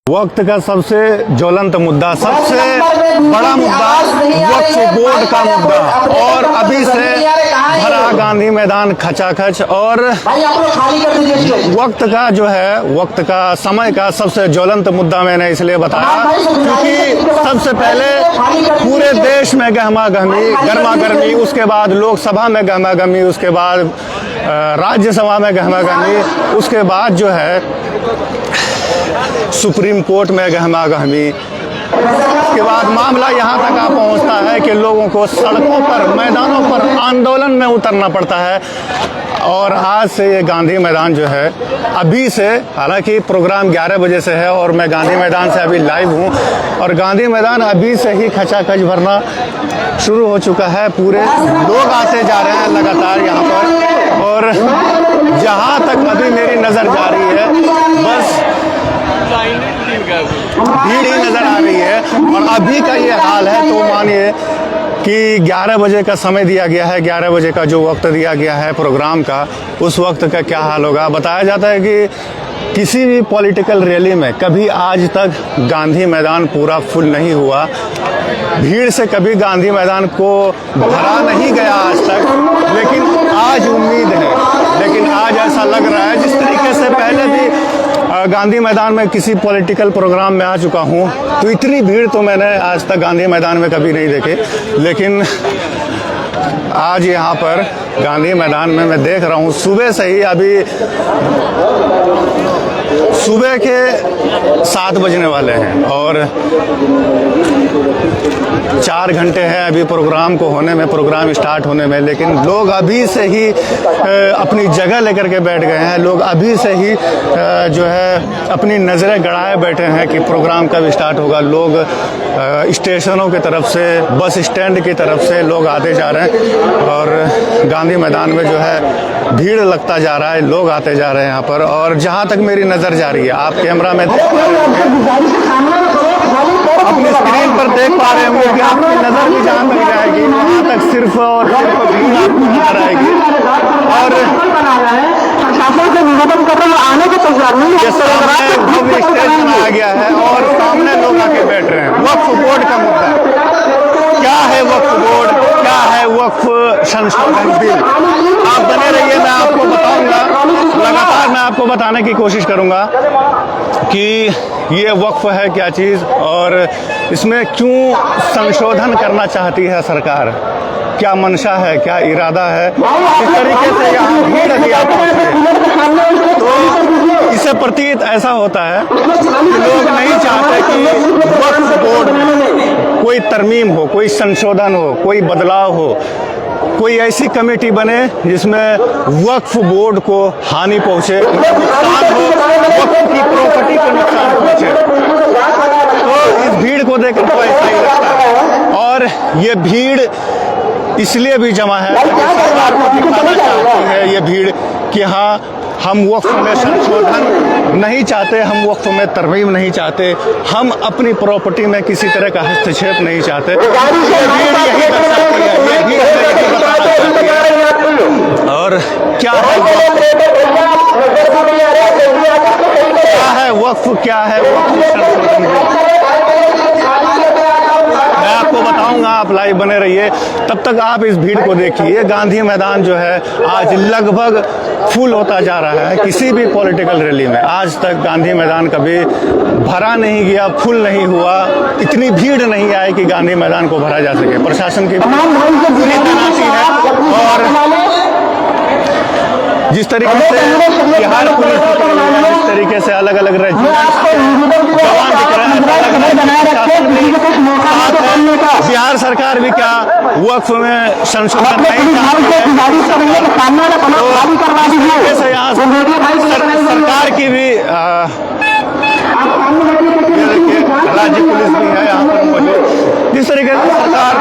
वक्त का सबसे ज्वलंत मुद्दा, सबसे बड़ा मुद्दा वक्फ बोर्ड का मुद्दा, और अभी से भरा गांधी मैदान खचाखच। और वक्त का जो है, वक्त का, समय का सबसे ज्वलंत मुद्दा मैंने इसलिए बताया क्योंकि सबसे पहले पूरे देश में गरमा गर्मी, उसके बाद लोकसभा में गरमा गर्मी, उसके बाद राज्यसभा में गरमा गर्मी, उसके बाद जो है सुप्रीम कोर्ट में गहमा गहमी। उसके बाद मामला यहाँ तक आ पहुँचता है कि लोगों को सड़कों पर, मैदानों पर आंदोलन में उतरना पड़ता है। और आज से ये गांधी मैदान जो है, अभी से, हालांकि प्रोग्राम 11 बजे से है और मैं गांधी मैदान से अभी लाइव हूँ, और गांधी मैदान अभी से ही खचाखच भरना शुरू हो चुका है। पूरे लोग आते जा रहे हैं लगातार यहाँ पर, और जहाँ तक अभी मेरी नज़र जा रही है बस भीड़ ही नजर आ रही है। और अभी का ये हाल है तो मानिए कि 11 बजे का समय दिया गया है, 11 बजे का जो वक्त दिया गया है प्रोग्राम का, उस वक्त का क्या हाल होगा। बताया जाता है कि किसी भी पॉलिटिकल रैली में कभी आज तक गांधी मैदान पूरा फुल नहीं हुआ, भीड़ से कभी गांधी मैदान को भरा नहीं गया आज तक। लेकिन आज उम्मीद है, लेकिन आज ऐसा लग रहा है, जिस तरीके से पहले भी गांधी मैदान में किसी पॉलिटिकल प्रोग्राम में आ चुका हूं, तो इतनी भीड़ तो मैंने आज तक गांधी मैदान में कभी नहीं देखी। लेकिन आज यहाँ पर गांधी मैदान में मैं देख रहा हूँ, सुबह से ही, अभी सुबह के 7 बजने वाले हैं और 4 घंटे हैं अभी प्रोग्राम को होने में, प्रोग्राम स्टार्ट होने में। लेकिन लोग अभी से ही अपनी जगह लेकर के बैठ गए हैं। लोग अभी से ही जो है अपनी नज़रें गड़ाए बैठे हैं कि प्रोग्राम कब स्टार्ट होगा। लोग स्टेशनों की तरफ से, बस स्टैंड की तरफ से लोग आते जा रहे हैं, और गांधी मैदान में जो है भीड़ लगता जा रहा है, लोग आते जा रहे हैं यहाँ पर। और जहाँ तक मेरी नज़र जा रही है, आप कैमरा में देख पा रहे होंगे, अपनी स्क्रीन पर देख पा रहे होंगे कि आपकी नज़र भी जहाँ तक जाएगी वहाँ तक सिर्फ और सिर्फ भीड़ आपको नजर आएगी। और ये सामने भव्य स्टेज बनाया गया है और सामने लोग आके बैठ रहे हैं। वक्फ बोर्ड का मुद्दा क्या है, वक्फ बोर्ड क्या है, वक्फ संशोधन बिल। आप बने रहिए, मैं आपको बताऊंगा, लगातार मैं आपको बताने की कोशिश करूंगा कि ये वक्फ है क्या चीज़, और इसमें क्यों संशोधन करना चाहती है सरकार, क्या मंशा है, क्या इरादा है। इस तरीके से यहाँ भीड़ अभी आप तो इससे प्रतीत ऐसा होता है कि लोग नहीं चाहते कि वक्फ बोर्ड में कोई तरमीम हो, कोई संशोधन हो, कोई बदलाव हो, कोई ऐसी कमेटी बने जिसमें वक्फ बोर्ड को हानि पहुंचे, नुकसान हो, वक्फ की प्रॉपर्टी को नुकसान पहुंचे। तो इस भीड़ को देखकर तो ऐसा ही लगता है। और ये भीड़ इसलिए भी जमा है, सरकार को दिखाना चाहती है ये भीड़ कि हाँ, हम वक्फ में संशोधन नहीं चाहते, हम वक्फ में तरमीम नहीं चाहते, हम अपनी प्रॉपर्टी में किसी तरह का हस्तक्षेप नहीं चाहते। ये भीड़ यही दर्शाती है, ये भीड़ यही बताना चाहती है। और क्या है वक्फ, क्या है वक्फ संशोधन, मैं आपको बताऊंगा। आप लाइव बने रहिए, तब तक आप इस भीड़ को देखिए। गांधी मैदान जो है आज लगभग फुल होता जा रहा है। किसी भी पॉलिटिकल रैली में आज तक गांधी मैदान कभी भरा नहीं गया, फुल नहीं हुआ, इतनी भीड़ नहीं आई कि गांधी मैदान को भरा जा सके। प्रशासन की पूरी तैनाती है, और जिस तरीके से बिहार पुलिस दिख रही है, जिस तरीके से अलग अलग जवान दिख रहे हैं, बिहार सरकार भी क्या वक्फ में संशोधन नहीं चाहती है। यहाँ सरकार की भी राज्य पुलिस भी है यहाँ पर मौजूद। जिस तरीके से सरकार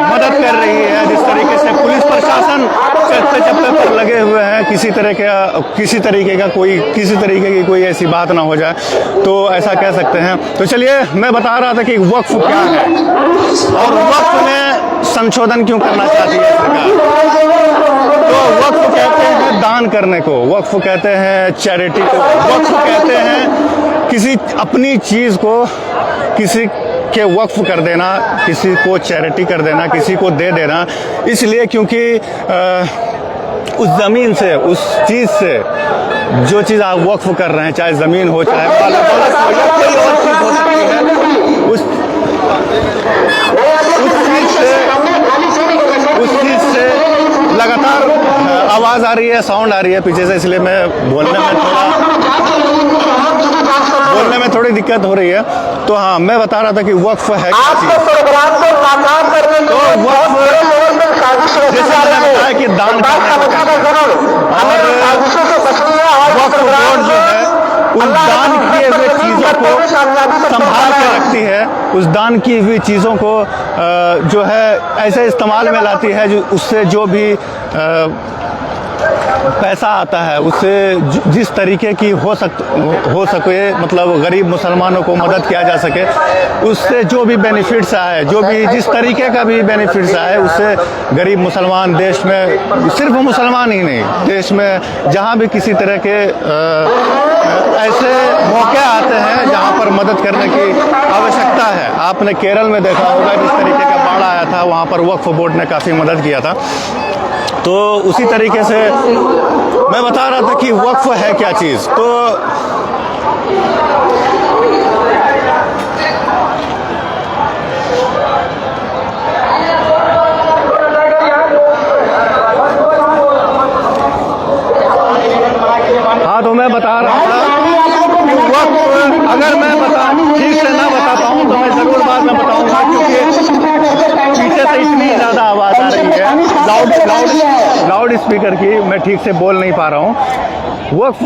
मदद कर रही है, जिस तरीके से पुलिस प्रशासन चप्पे चप्पे पर लगे हुए हैं, किसी तरीके की कोई ऐसी बात ना हो जाए, तो ऐसा कह सकते हैं। तो चलिए, मैं बता रहा था कि वक्फ क्या है और वक्फ में संशोधन क्यों करना चाहती है सरकार। तो वक्फ कहते हैं दान करने को, वक्फ कहते हैं चैरिटी को, वक्फ कहते हैं किसी अपनी चीज़ को किसी के वक्फ कर देना, किसी को चैरिटी कर देना, किसी को दे देना, इसलिए क्योंकि उस ज़मीन से, उस चीज़ से जो चीज़ आप वक्फ कर रहे हैं, चाहे ज़मीन हो, चाहे माल हो या कोई और चीज़ हो सकती है, उस चीज़ से लगातार आवाज़ आ रही है, साउंड आ रही है पीछे से, इसलिए मैं बोलने में थोड़ी दिक्कत हो रही है। तो हाँ, मैं बता रहा था कि वक्फ है क्या चीज़। तो वक्फ जैसे मैंने बताया कि दान और वक्फ बोर्ड जो है उस दान किए हुए चीज़ों को संभाल के रखती है, उस दान की हुई चीज़ों को जो है ऐसे इस्तेमाल में लाती है जो उससे जो भी पैसा आता है उससे जिस तरीके की हो सके, मतलब गरीब मुसलमानों को मदद किया जा सके, उससे जो भी बेनिफिट्स आए, जो भी जिस तरीके का भी बेनिफिट्स आए, उससे गरीब मुसलमान देश में, सिर्फ मुसलमान ही नहीं, देश में जहाँ भी किसी तरह के ऐसे मौके आते हैं जहाँ पर मदद करने की आवश्यकता है। आपने केरल में देखा होगा जिस तरीके का बाढ़ आया था, वहाँ पर वक्फ बोर्ड ने काफ़ी मदद किया था। तो उसी तरीके से मैं बता रहा था कि वक्फ है क्या चीज़। तो हाँ, तो मैं बता रहा था कि वक्फ, अगर मैं ठीक से ना बता पाऊँ तो मैं ज़रूर बाद में बताऊँगा, क्योंकि पीछे से इतनी ज़्यादा आवाज़ आ रही है लाउड स्पीकर की, मैं ठीक से बोल नहीं पा रहा हूँ। वक्फ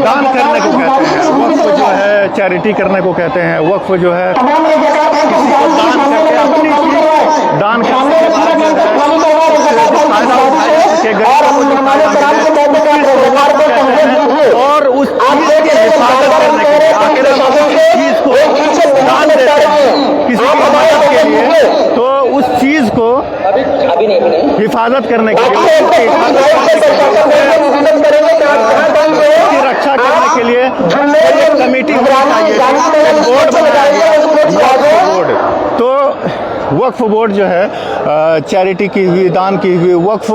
दान करने को कहते हैं, वक्फ जो है चैरिटी करने को कहते हैं, वक्फ जो है किसी को दान करके अपनी चीज़ दान करने के बाद जो है फायदा उठाए सके, गरीबों को वक्फ कहते हैं। और उस चीज़ की हिफाजत करने के लिए आखिर हम उस चीज़ को दान देते हैं किसी की मदद के लिए, तो उस चीज़ को हिफाजत करने के लिए, उसकी रक्षा करने के लिए एक कमेटी होनी चाहिए, बोर्ड बनाया गया वक्फ बोर्ड। तो वक्फ बोर्ड जो है चैरिटी की हुई, दान की हुई, वक्फ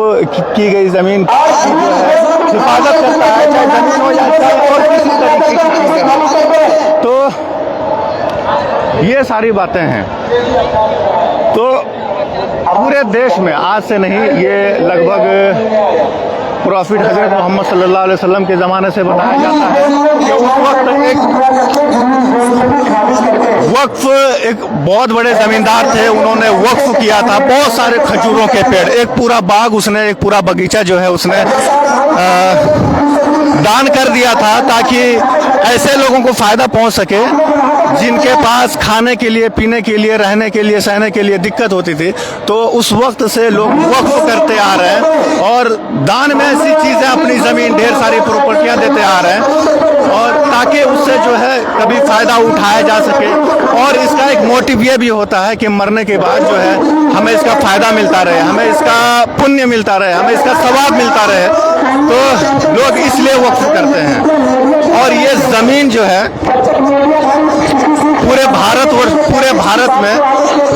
की गई ज़मीन की जो है हिफाजत करता है, चाहे ज़मीन हो जाए चाहे और किसी तरीके की चीज़। तो ये सारी बातें हैं। तो पूरे देश में आज से नहीं, ये लगभग प्रॉफिट हज़रत मोहम्मद सल्लल्लाहु अलैहि वसल्लम के ज़माने से बताया जाता है कि उस वक्त एक बहुत बड़े ज़मींदार थे, उन्होंने वक्फ किया था बहुत सारे खजूरों के पेड़, एक पूरा बाग उसने, एक पूरा बगीचा जो है उसने दान कर दिया था, ताकि ऐसे लोगों को फ़ायदा पहुंच सके जिनके पास खाने के लिए, पीने के लिए, रहने के लिए, सहने के लिए दिक्कत होती थी। तो उस वक्त से लोग वक्फ करते आ रहे हैं और दान में ऐसी चीज़ें, अपनी ज़मीन, ढेर सारी प्रॉपर्टियां देते आ रहे हैं, और ताकि उससे जो है कभी फ़ायदा उठाया जा सके। और इसका एक मोटिव ये भी होता है कि मरने के बाद जो है हमें इसका फ़ायदा मिलता रहे, हमें इसका पुण्य मिलता रहे, हमें इसका सवाब मिलता रहे, तो लोग इसलिए वक्फ करते हैं। और ये ज़मीन जो है पूरे भारत में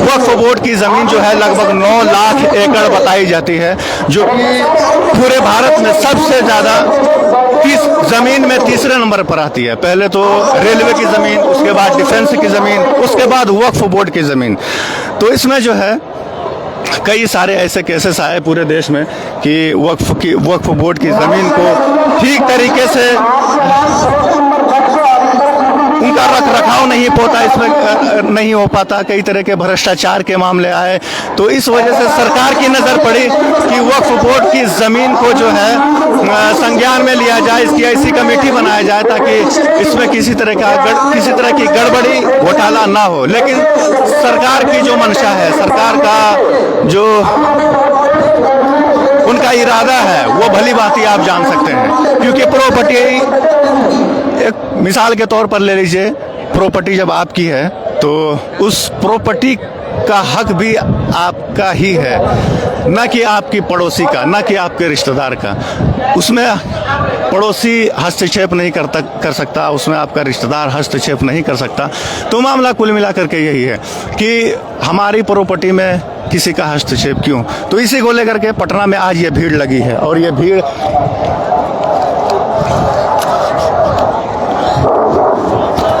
वक्फ बोर्ड की ज़मीन जो है लगभग 9 लाख एकड़ बताई जाती है, जो कि पूरे भारत में सबसे ज़्यादा ज़मीन में तीसरे नंबर पर आती है। पहले तो रेलवे की ज़मीन, उसके बाद डिफेंस की ज़मीन, उसके बाद वक्फ बोर्ड की ज़मीन। तो इसमें जो है कई सारे ऐसे केसेस आए पूरे देश में कि वक्फ बोर्ड की ज़मीन को ठीक तरीके से उनका रख रखाव नहीं हो पाता, कई तरह के भ्रष्टाचार के मामले आए। तो इस वजह से सरकार की नज़र पड़ी कि वक्फ बोर्ड की ज़मीन को जो है संज्ञान में लिया जाए, इसकी ऐसी कमेटी बनाया जाए ताकि इसमें किसी तरह की गड़बड़ी, घोटाला ना हो। लेकिन सरकार की जो मंशा है, सरकार का जो उनका इरादा है, वो भली बात आप जान सकते हैं। क्योंकि प्रॉपर्टी, एक मिसाल के तौर पर ले लीजिए, प्रॉपर्टी जब आपकी है तो उस प्रॉपर्टी का हक भी आपका ही है, न कि आपकी पड़ोसी का, न कि आपके रिश्तेदार का। उसमें पड़ोसी हस्तक्षेप नहीं कर सकता, उसमें आपका रिश्तेदार हस्तक्षेप नहीं कर सकता। तो मामला कुल मिलाकर के यही है कि हमारी प्रॉपर्टी में किसी का हस्तक्षेप क्यों। तो इसी को लेकर के पटना में आज ये भीड़ लगी है, और ये भीड़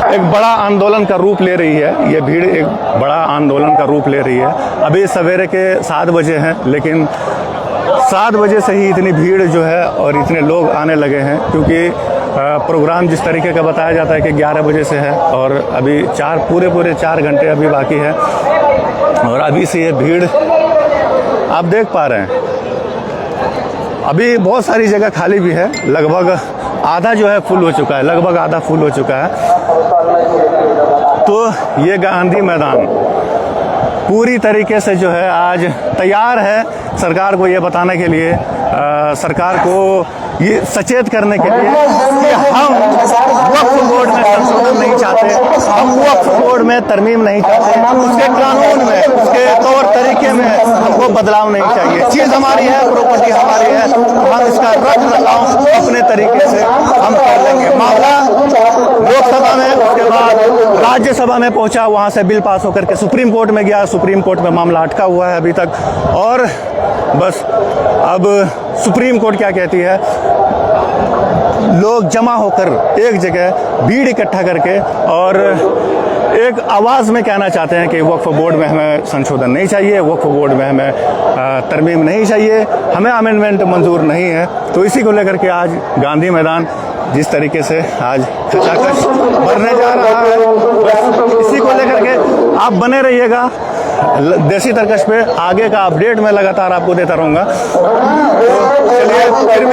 एक बड़ा आंदोलन का रूप ले रही है। ये भीड़ एक बड़ा आंदोलन का रूप ले रही है। अभी सवेरे के 7 बजे हैं, लेकिन 7 बजे से ही इतनी भीड़ जो है और इतने लोग आने लगे हैं, क्योंकि प्रोग्राम जिस तरीके का बताया जाता है कि 11 बजे से है, और अभी पूरे 4 घंटे अभी बाकी है, और अभी से ये भीड़ आप देख पा रहे हैं। अभी बहुत सारी जगह खाली भी है, लगभग आधा जो है फुल हो चुका है, लगभग आधा फुल हो चुका है। तो ये गांधी मैदान पूरी तरीके से जो है आज तैयार है सरकार को ये बताने के लिए, सरकार को ये सचेत करने के लिए कि हम वक्फ बोर्ड में संशोधन नहीं चाहते, हम वक्फ बोर्ड में तरमीम नहीं चाहते, उसके कानून में, उसके तौर तरीके में हमको बदलाव नहीं चाहिए। चीज़ हमारी है, प्रॉपर्टी हमारी है, हम इसका रख रखाव अपने तरीके से हम कर लेंगे। मामला लोकसभा में, उसके बाद राज्यसभा में पहुंचा, वहां से बिल पास होकर के सुप्रीम कोर्ट में गया, सुप्रीम कोर्ट में मामला अटका हुआ है अभी तक। और बस अब सुप्रीम कोर्ट क्या कहती है, लोग जमा होकर एक जगह भीड़ इकट्ठा करके और एक आवाज़ में कहना चाहते हैं कि वक्फ बोर्ड में हमें संशोधन नहीं चाहिए, वक्फ बोर्ड में हमें तरमीम नहीं चाहिए, हमें अमेंडमेंट मंजूर नहीं है। तो इसी को लेकर के आज गांधी मैदान जिस तरीके से आज खचाखच भरने जा रहा है, बस इसी को लेकर के आप बने रहिएगा देसी तरकश पे। आगे का अपडेट मैं लगातार आपको देता रहूँगा। तो चलिए फिर